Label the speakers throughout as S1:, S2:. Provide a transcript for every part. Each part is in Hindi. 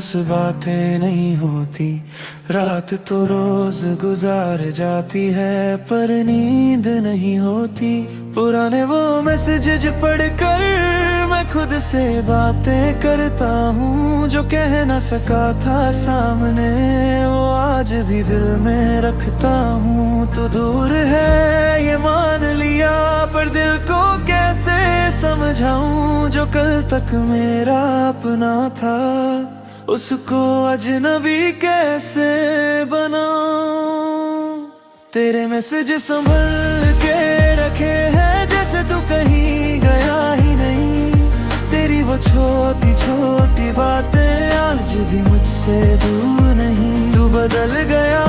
S1: से बातें नहीं होती। रात तो रोज गुजार जाती है पर नींद नहीं होती। पुराने वो मैसेज पढ़कर मैं खुद से बातें करता हूँ। जो कह ना सका था सामने वो आज भी दिल में रखता हूँ। तू दूर है ये मान लिया पर दिल को कैसे समझाऊं। जो कल तक मेरा अपना था उसको अजनबी कैसे बनाऊं। तेरे मैसेज संभल के रखे हैं जैसे तू कहीं गया ही नहीं। तेरी वो छोटी छोटी बातें आज भी मुझसे दूर नहीं। तू बदल गया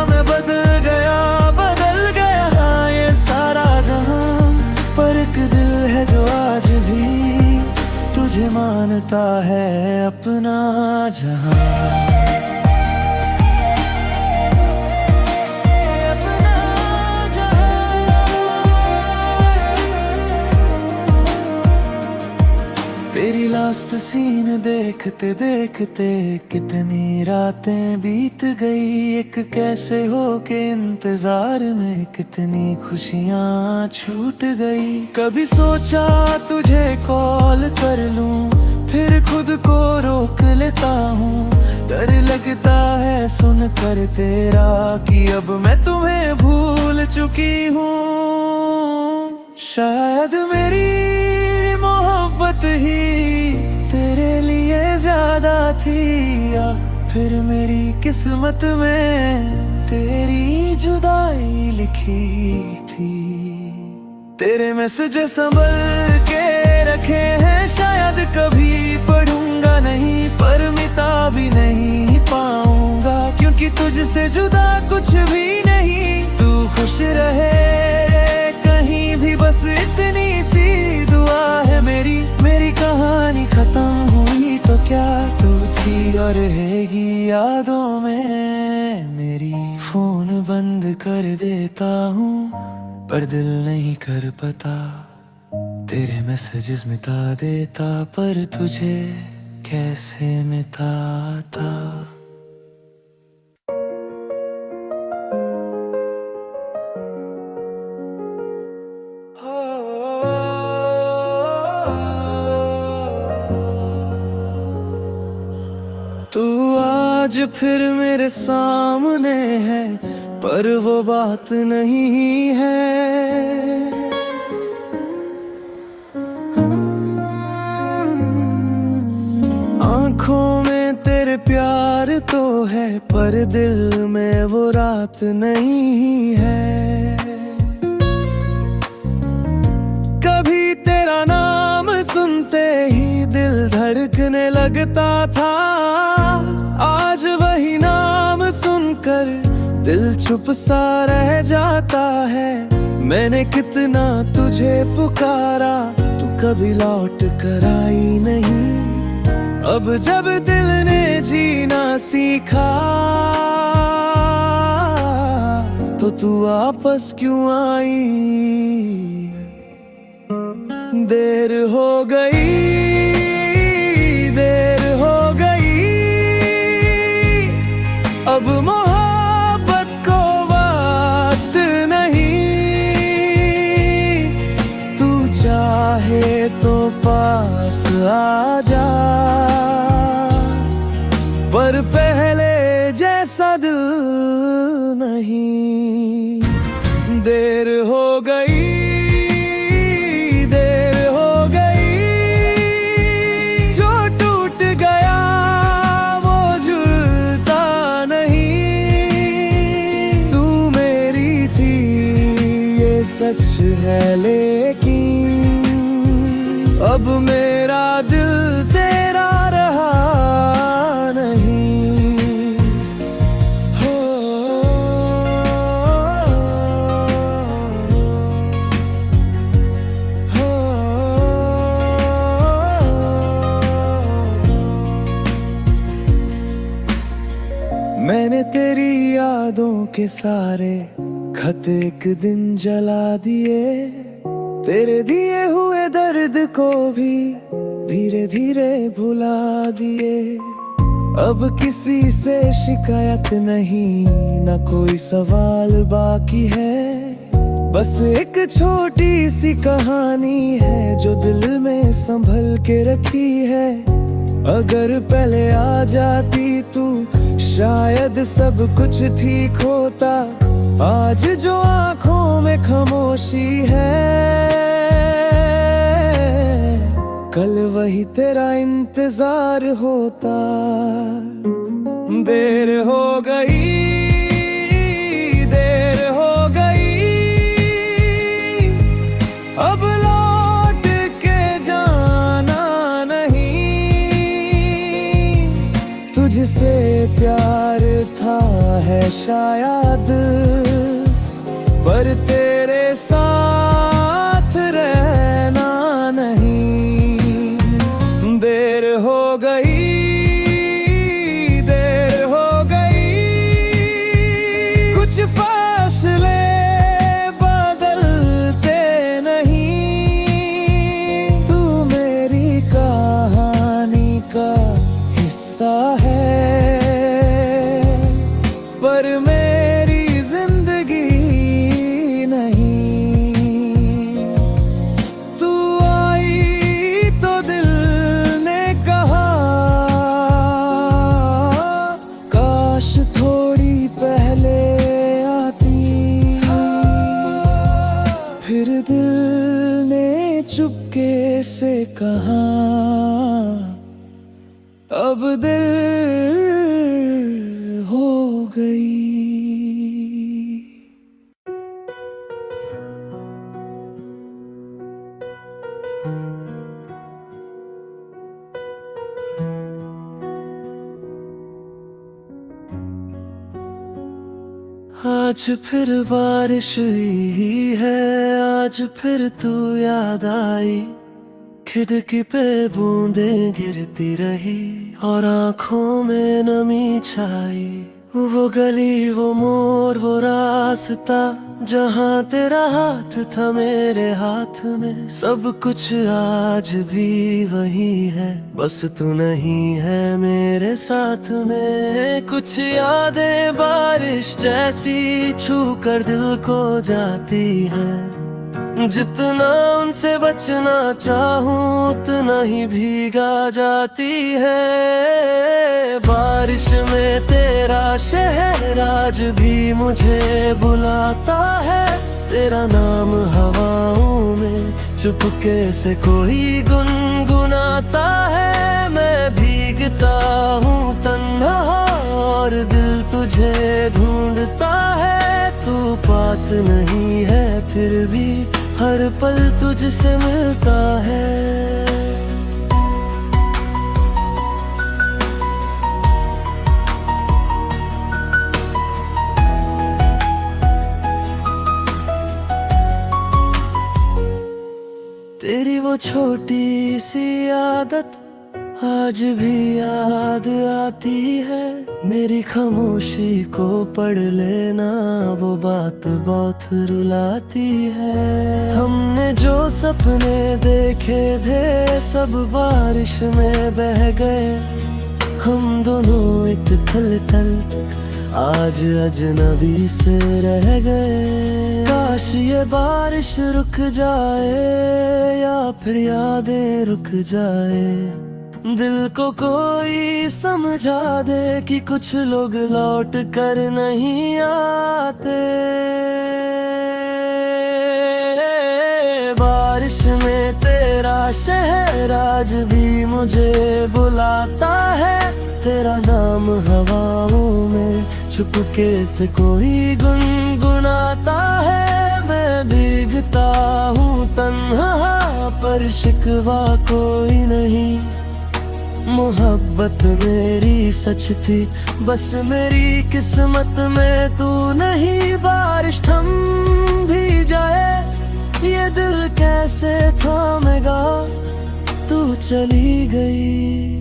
S1: मैं बदल गया, बदल गया ये सारा जहां। पर एक दिल है जो आज भी तुझे मानता है अपना जहां। तेरी लास्ट सीन देखते देखते कितनी रातें बीत गई। एक कैसे हो के इंतजार में कितनी खुशियां छूट गई। कभी सोचा तुझे कॉल कर लूं फिर खुद को रोक लेता हूँ। डर लगता है सुनकर तेरा कि अब मैं तुम्हें भूल चुकी हूँ। शायद मेरी मोहब्बत ही तेरे लिए ज्यादा थी या फिर मेरी किस्मत में तेरी जुदाई लिखी थी। तेरे मैसेज संभल के रखे हैं शायद कभी पढ़ूंगा नहीं पर मिटा भी नहीं पाऊंगा। क्योंकि तुझसे जुदा कुछ भी नहीं। तू खुश रहे कहीं भी बस इतनी सी दुआ है मेरी। मेरी कहानी खत्म हुई तो क्या तू थी और रहेगी यादों में मेरी। फोन बंद कर देता हूँ पर दिल नहीं कर पता। तेरे मैसेजेस मिटा देता पर तुझे कैसे मिटाता। तू आज फिर मेरे सामने है पर वो बात नहीं है। आंखों में तेरे प्यार तो है पर दिल में वो रात नहीं है। कभी तेरा नाम सुनते ही दिल धड़कने लगता था। आज वही नाम सुनकर दिल चुप सा रह जाता है। मैंने कितना तुझे पुकारा तू कभी लौट कर आई नहीं। अब जब दिल ने जीना सीखा तो तू वापस क्यों आई। देर हो गई, देर हो गई। अब मोहब्बत को वक्त नहीं। तू चाहे तो पास आ जा पर पहले जैसा दिल नहीं। देर हो गई, देर हो गई। जो टूट गया वो झूलता नहीं। तू मेरी थी ये सच है लेकिन अब मेरा दिल तेरा रहा नहीं। हो मैंने तेरी यादों के सारे खत एक दिन जला दिए। तेरे दिए हुए दर्द को भी धीरे धीरे भुला दिए। अब किसी से शिकायत नहीं, न कोई सवाल बाकी है। बस एक छोटी सी कहानी है जो दिल में संभल के रखी है। अगर पहले आ जाती तू शायद सब कुछ ठीक होता। आज जो आंखों में खामोशी है, कल वही तेरा इंतजार होता। देर हो गई, देर हो गई, अब लौट के जाना नहीं। तुझसे प्यार था है शायद, पर तेरे साथ रहना नहीं। देर हो गई, देर हो गई, कुछ फैसले बदलते नहीं। तू मेरी कहानी का हिस्सा है, पर मेरी जिंदगी नहीं। तू आई तो दिल ने कहा, काश थोड़ी पहले आती। फिर दिल ने चुपके से कहा, अब दिल हो गई। आज फिर बारिश हुई है, आज फिर तू याद आई। खिड़की पे बूंदें गिरती रही और आंखों में नमी छाई। वो गली, वो मोड़, वो रास्ता, जहाँ तेरा हाथ था मेरे हाथ में। सब कुछ आज भी वही है, बस तू नहीं है मेरे साथ में। कुछ यादें बारिश जैसी छू कर दिल को जाती है। जितना उनसे बचना चाहूं उतना ही भीगा जाती है। बारिश में तेरा शहर आज भी मुझे बुलाता है। तेरा नाम हवाओं में चुपके से कोई गुनगुनाता है। मैं भीगता हूँ तन्हा और दिल तुझे ढूंढता है। तू पास नहीं है फिर भी हर पल तुझसे मिलता है। तेरी वो छोटी सी आदत आज भी याद आती है। मेरी खामोशी को पढ़ लेना, वो बात बहुत रुलाती है। हमने जो सपने देखे थे सब बारिश में बह गए। हम दोनों एक थल थल आज अजनबी से रह गए। काश ये बारिश रुक जाए या फिर यादें रुक जाए। दिल को कोई समझा दे कि कुछ लोग लौट कर नहीं आते। बारिश में तेरा शहर आज भी मुझे बुलाता है। तेरा नाम हवाओं में चुपके से कोई गुनगुनाता है। मैं भीगता हूँ तन्हा पर शिकवा कोई नहीं। मोहब्बत मेरी सच थी, बस मेरी किस्मत में तू नहीं। बारिश थम भी जाए ये दिल कैसे थामेगा। तू चली गई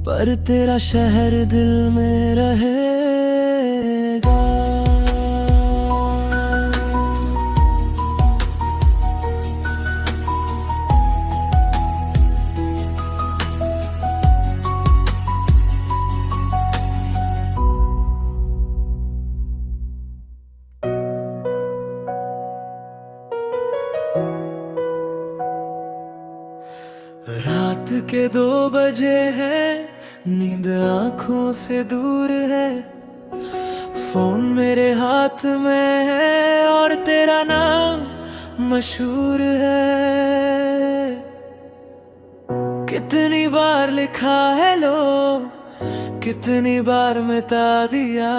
S1: पर तेरा शहर दिल में रहेगा। के 2 बजे हैं, नींद आंखों से दूर है। फोन मेरे हाथ में है और तेरा नाम मशहूर है। कितनी बार लिखा है लो, कितनी बार मिटा दिया।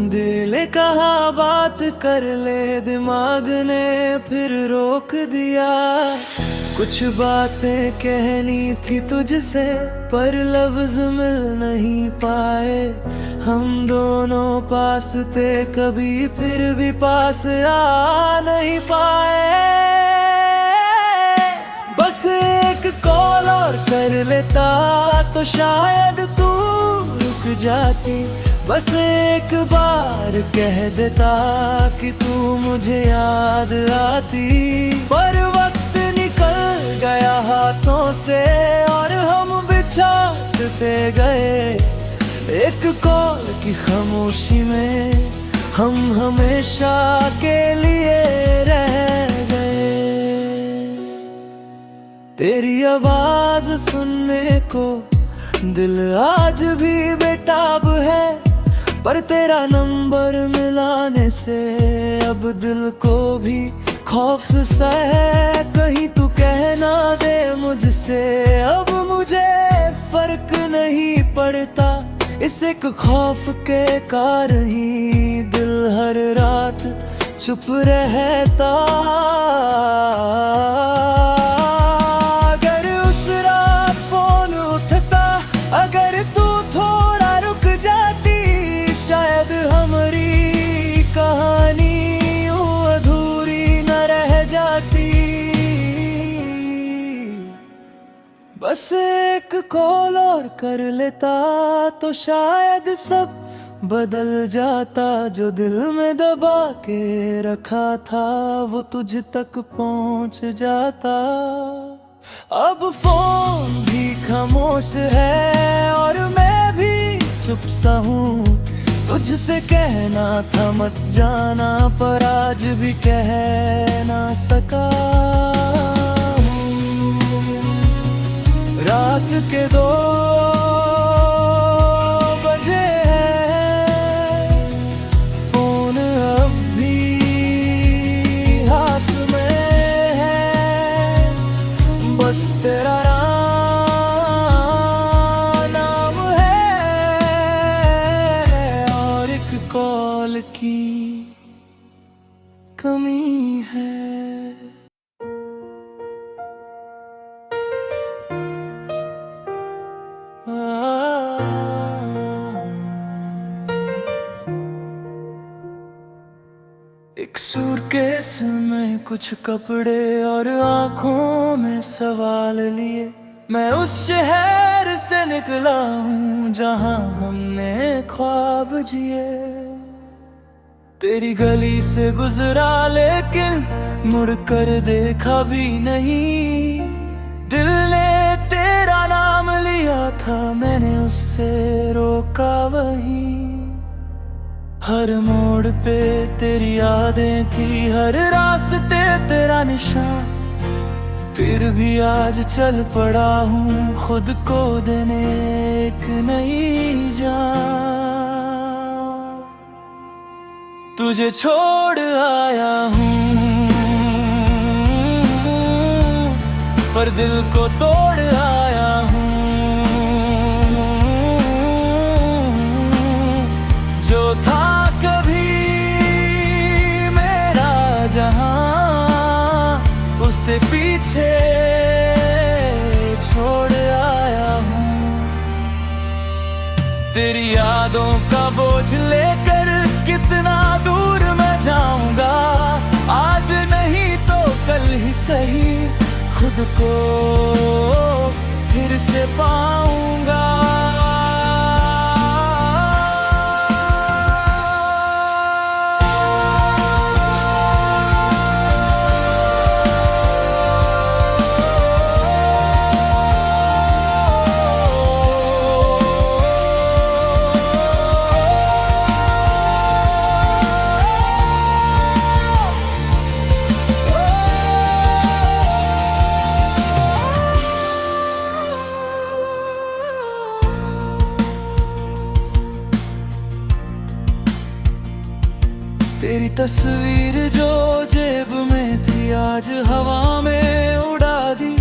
S1: दिल ने कहा बात कर ले, दिमाग ने फिर रोक दिया। कुछ बातें कहनी थी तुझसे, पर लफ्ज मिल नहीं पाए। हम दोनों पास थे कभी, फिर भी पास आ नहीं पाए। बस एक कॉल और कर लेता तो शायद तू रुक जाती। बस एक बार कह देता कि तू मुझे याद आती। पर वक्त निकल गया हाथों से और हम बिछड़ते गए। एक कॉल की खामोशी में हम हमेशा के लिए रह गए। तेरी आवाज सुनने को दिल आज भी बेताब है, पर तेरा नंबर मिलाने से अब दिल को भी खौफ सा है। कहीं तू कहना दे मुझसे, अब मुझे फर्क नहीं पड़ता। इस एक खौफ के कारण ही दिल हर रात चुप रहता। अगर उस रात फोन उठता, अगर तू थोड़ा रुक जाती, शायद हमारी कहानी यूं अधूरी न रह जाती। बस एक कॉल और कर लेता तो शायद सब बदल जाता। जो दिल में दबा के रखा था वो तुझ तक पहुंच जाता। अब फोन भी खामोश है और मैं भी चुप सा हूँ। तुझसे कहना था मत जाना, पर आज भी कह ना सका। रात के 2 बजे हैं, फोन अब भी हाथ में है। बस तेरा नाम है और एक कॉल की कमी है। एक सूटकेस में कुछ कपड़े और आंखों में सवाल लिए, मैं उस शहर से निकला हूँ जहाँ हमने ख्वाब जिए। तेरी गली से गुजरा लेकिन मुड़कर देखा भी नहीं। दिल ने तेरा नाम लिया था, मैंने उससे रोका वहीं। हर मोड़ पे तेरी यादें थी, हर रास्ते तेरा निशान। फिर भी आज चल पड़ा हूँ खुद को देने एक नई जान। तुझे छोड़ आया हूँ पर दिल को तोड़ आया हूँ। जो था कभी मेरा जहां, उसे पीछे छोड़ आया हूँ। तेरी यादों का बोझ लेकर कितना दूर मैं जाऊंगा। आज नहीं तो कल ही सही खुद को फिर से पाऊंगा। तेरी तस्वीर जो जेब में थी आज हवा में उड़ा दी।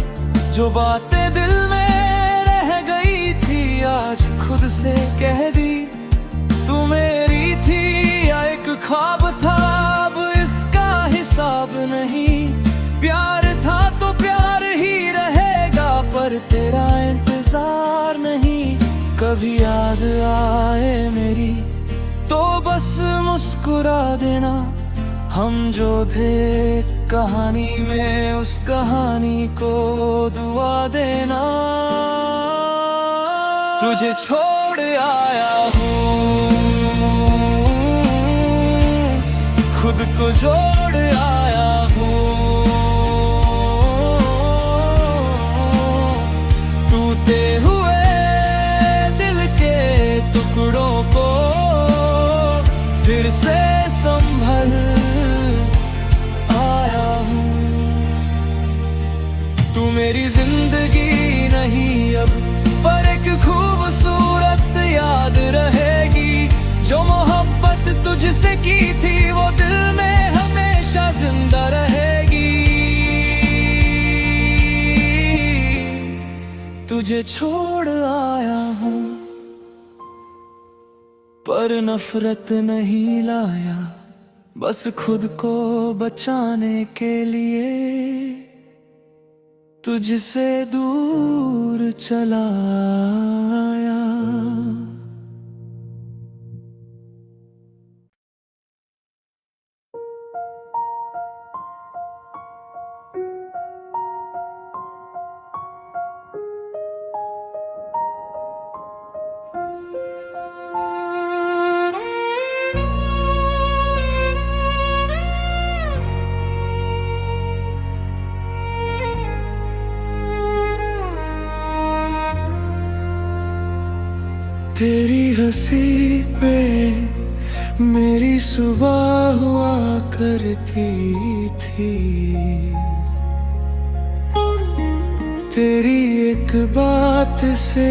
S1: जो बातें दिल में रह गई थी आज खुद से कह दी। तू मेरी थी या एक ख्वाब था, अब इसका हिसाब नहीं। प्यार था तो प्यार ही रहेगा, पर तेरा इंतजार नहीं। कभी याद आए मेरी तो बस मुस्कुरा देना। हम जो थे कहानी में, उस कहानी को दुआ देना। तुझे छोड़ आया हूँ, खुद को जोड़ आया हूँ। टूटे हुए दिल के टुकड़ों को फिर से संभल आया हूँ। तू मेरी जिंदगी नहीं अब, पर एक खूबसूरत याद रहेगी। जो मोहब्बत तुझसे की थी वो दिल में हमेशा जिंदा रहेगी। तुझे छोड़ आया हूँ, पर नफरत नहीं लाया, बस खुद को बचाने के लिए तुझसे दूर चला आया। तेरी हंसी पे मेरी सुबह हुआ करती थी। तेरी एक बात से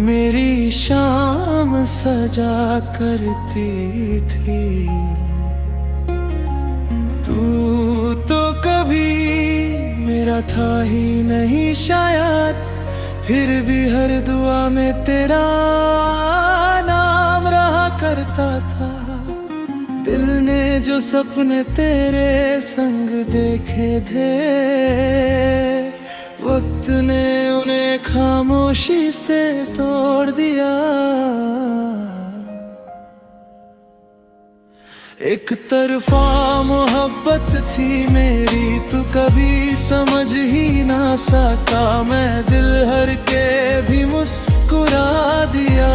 S1: मेरी शाम सजा करती थी। तू तो कभी मेरा था ही नहीं शायद, फिर भी हर दुआ में तेरा नाम रहा करता था। दिल ने जो सपने तेरे संग देखे थे, वक्त ने उन्हें खामोशी से तोड़ दिया। एक तरफा मोहब्बत थी मेरी, तू कभी समझ ही ना सका। मैं दिल हर के भी मुस्कुरा दिया,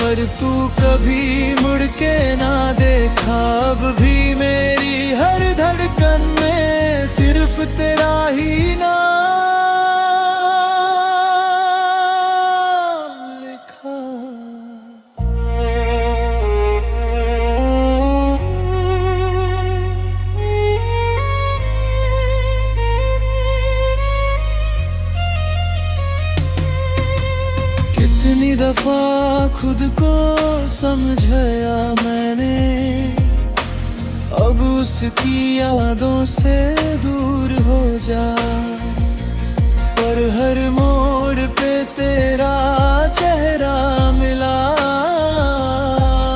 S1: पर तू कभी मुड़ के ना देखा। अब भी मेरी हर धड़कन में सिर्फ तेरा ही नाम लिखा। कितनी दफा खुद को समझाया मैंने, अब उसकी यादों से दूर हो जा। पर हर मोड़ पे तेरा चेहरा मिला,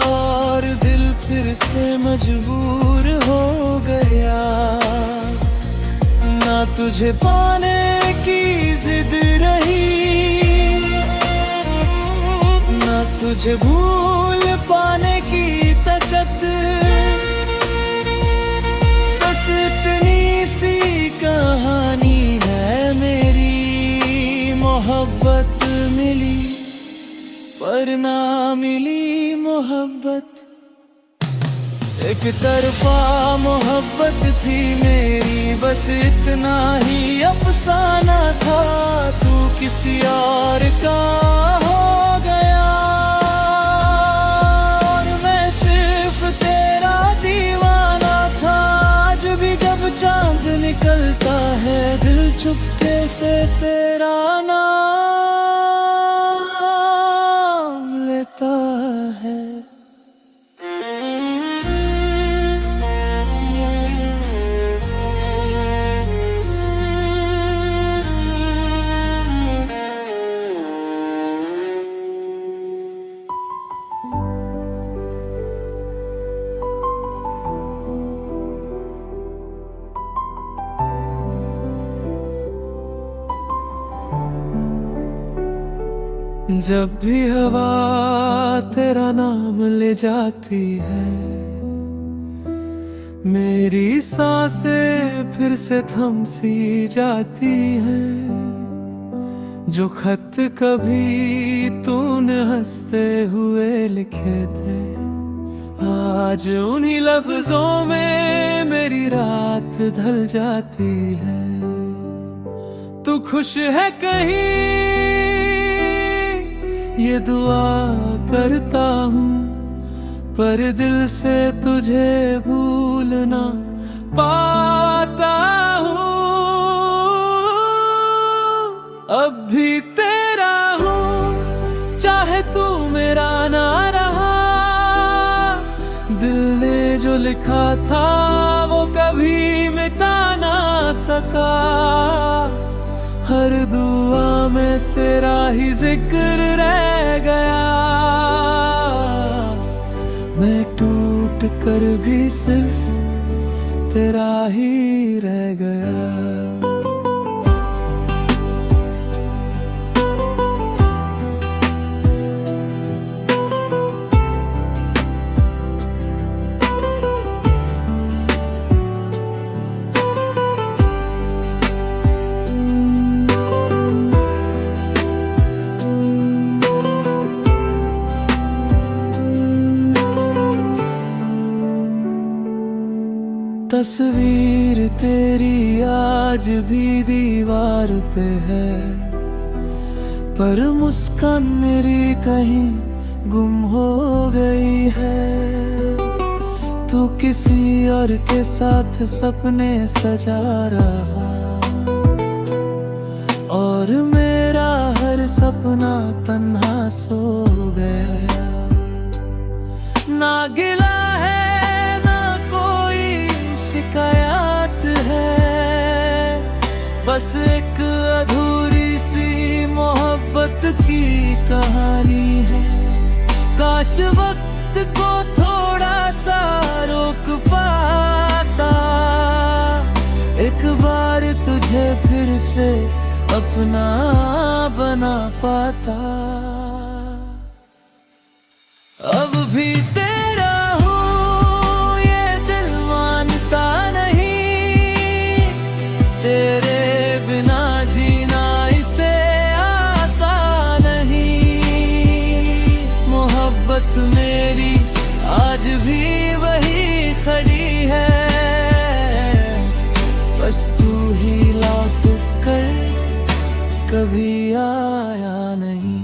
S1: और दिल फिर से मजबूर हो गया। ना तुझे पाने की जिद रही, तुझे भूल पाने की ताकत। बस इतनी सी कहानी है मेरी। मोहब्बत मिली पर ना मिली मोहब्बत। एक तरफा मोहब्बत थी मेरी, बस इतना ही अफसाना था। तू किसी और का हो गया, चांद निकलता है दिल चुपके से तेरा नाम लेता है। जब भी हवा तेरा नाम ले जाती है, मेरी सांसें फिर से थम सी जाती हैं। जो खत कभी तूने हंसते हुए लिखे थे, आज उन्हीं लफ्जों में मेरी रात ढल जाती है। तू खुश है कहीं, ये दुआ करता हूँ, पर दिल से तुझे भूल ना पाता हूँ। अब भी तेरा हूँ, चाहे तू मेरा ना रहा। दिल ने जो लिखा था वो कभी मिटा ना सका। हर दुआ में तेरा ही जिक्र रह गया। मैं टूट कर भी सिर्फ तेरा ही रह गया। तस्वीर तेरी आज भी दीवार पे है, पर मुस्कान मेरी कहीं गुम हो गई है। तू किसी और के साथ सपने सजा रहा, और मेरा हर सपना तन्हा सो गया। ना गिला है शिकायत है, बस एक अधूरी सी मोहब्बत की कहानी है। काश वक्त को थोड़ा सा रोक पाता, एक बार तुझे फिर से अपना बना पाता। अब भी तेरा हूँ, ये दिल मानता नहीं। तेरे बिना जीना इसे आता नहीं। मोहब्बत मेरी आज भी वही खड़ी है, बस तू ही लौट कर कभी आया नहीं।